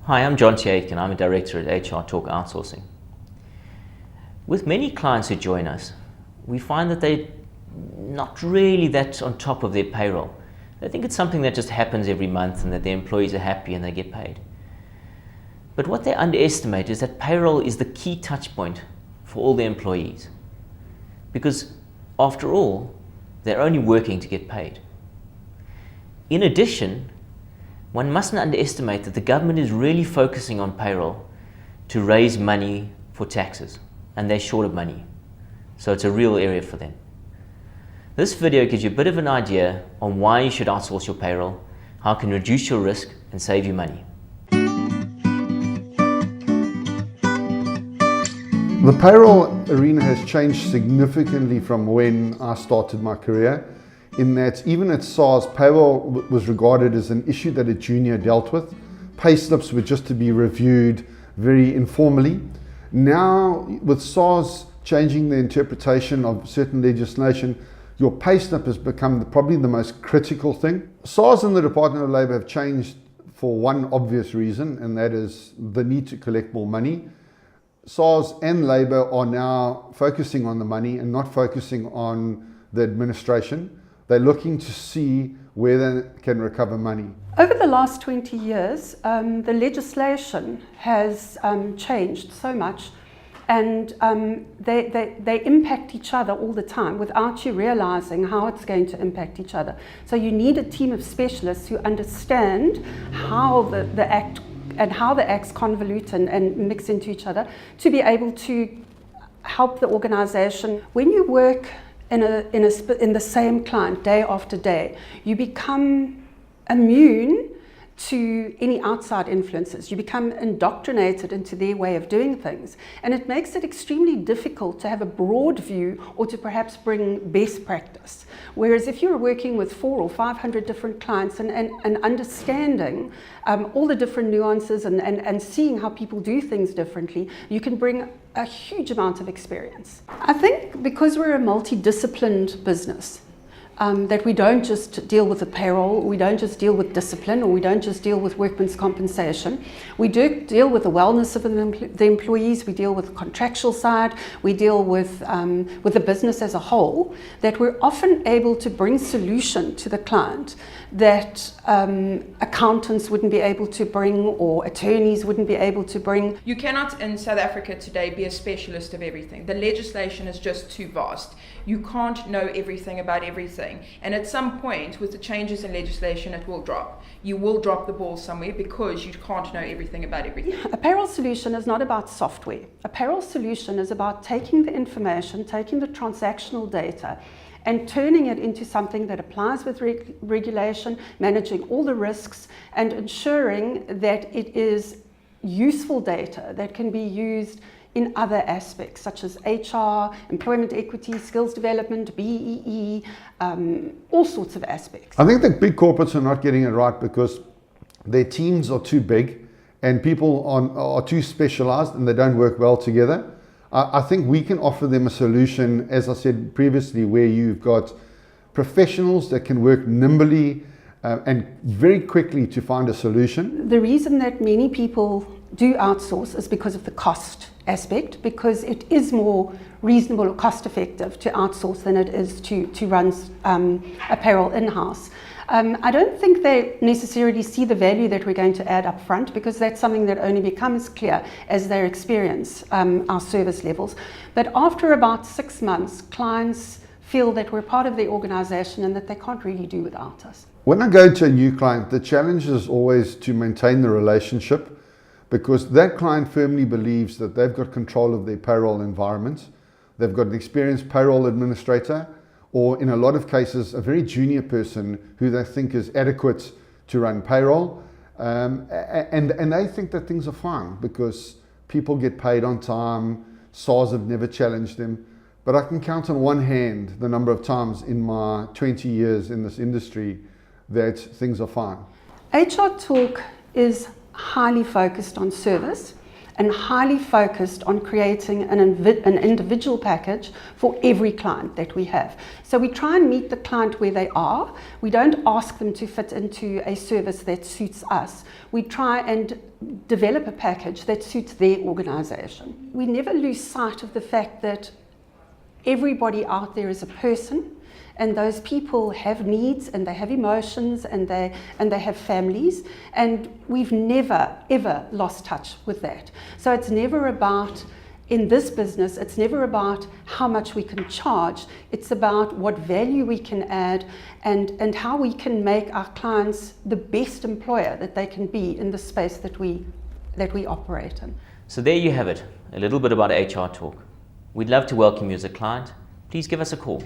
Hi, I'm John T. and I'm a director at HRTorQue Outsourcing. With many clients who join us, we find that they're not really that on top of their payroll. They think it's something that just happens every month and that their employees are happy and they get paid. But what they underestimate is that payroll is the key touch point for all their employees. Because after all, they're only working to get paid. In addition, one mustn't underestimate that the government is really focusing on payroll to raise money for taxes, and they're short of money. So it's a real area for them. This video gives you a bit of an idea on why you should outsource your payroll, how it can reduce your risk and save you money. The payroll arena has changed significantly from when I started my career, in that even at SARS, payroll was regarded as an issue that a junior dealt with. Pay slips were just to be reviewed very informally. Now, with SARS changing the interpretation of certain legislation, your pay slip has become probably the most critical thing. SARS and the Department of Labour have changed for one obvious reason, and that is the need to collect more money. SARS and Labour are now focusing on the money and not focusing on the administration. They're looking to see where they can recover money. Over the last 20 years, the legislation has changed so much, and they impact each other all the time without you realizing how it's going to impact each other. So you need a team of specialists who understand how the Act and how the Acts convolute and mix into each other to be able to help the organization. When you work in the same client day after day, you become immune to any outside influences. You become indoctrinated into their way of doing things, and it makes it extremely difficult to have a broad view or to perhaps bring best practice. Whereas if you're working with 400 or 500 different clients and understanding all the different nuances and seeing how people do things differently, you can bring a huge amount of experience. I think because we're a multidisciplined business, that we don't just deal with the payroll, we don't just deal with discipline, or we don't just deal with workman's compensation. We do deal with the wellness of the employees, we deal with the contractual side, we deal with the business as a whole, that we're often able to bring solution to the client that accountants wouldn't be able to bring or attorneys wouldn't be able to bring. You cannot in South Africa today be a specialist of everything. The legislation is just too vast. You can't know everything about everything. And at some point, with the changes in legislation, it will drop. You will drop the ball somewhere because you can't know everything about everything. A payroll solution is not about software. A payroll solution is about taking the information, taking the transactional data, and turning it into something that applies with regulation, managing all the risks, and ensuring that it is useful data that can be used in other aspects such as HR, employment equity, skills development, BEE, all sorts of aspects. I think that big corporates are not getting it right because their teams are too big and people are too specialized and they don't work well together. I think we can offer them a solution, as I said previously, where you've got professionals that can work nimbly and very quickly to find a solution. The reason that many people do outsource is because of the cost aspect, because it is more reasonable or cost effective to outsource than it is to run a payroll in-house. I don't think they necessarily see the value that we're going to add up front, because that's something that only becomes clear as they experience our service levels. But after about 6 months, clients feel that we're part of the organization and that they can't really do without us. When I go to a new client, the challenge is always to maintain the relationship, because that client firmly believes that they've got control of their payroll environment. They've got an experienced payroll administrator, or in a lot of cases, a very junior person who they think is adequate to run payroll. And they think that things are fine because people get paid on time. SARS have never challenged them. But I can count on one hand the number of times in my 20 years in this industry that things are fine. HRTorQue is highly focused on service, and highly focused on creating an individual package for every client that we have. So we try and meet the client where they are. We don't ask them to fit into a service that suits us. We try and develop a package that suits their organization. We never lose sight of the fact that everybody out there is a person, and those people have needs and they have emotions and they have families, and we've never ever lost touch with that. So it's never about, in this business, it's never about how much we can charge. It's about what value we can add and how we can make our clients the best employer that they can be in the space that we operate in. So there you have it, a little bit about HR Talk. We'd love to welcome you as a client. Please give us a call.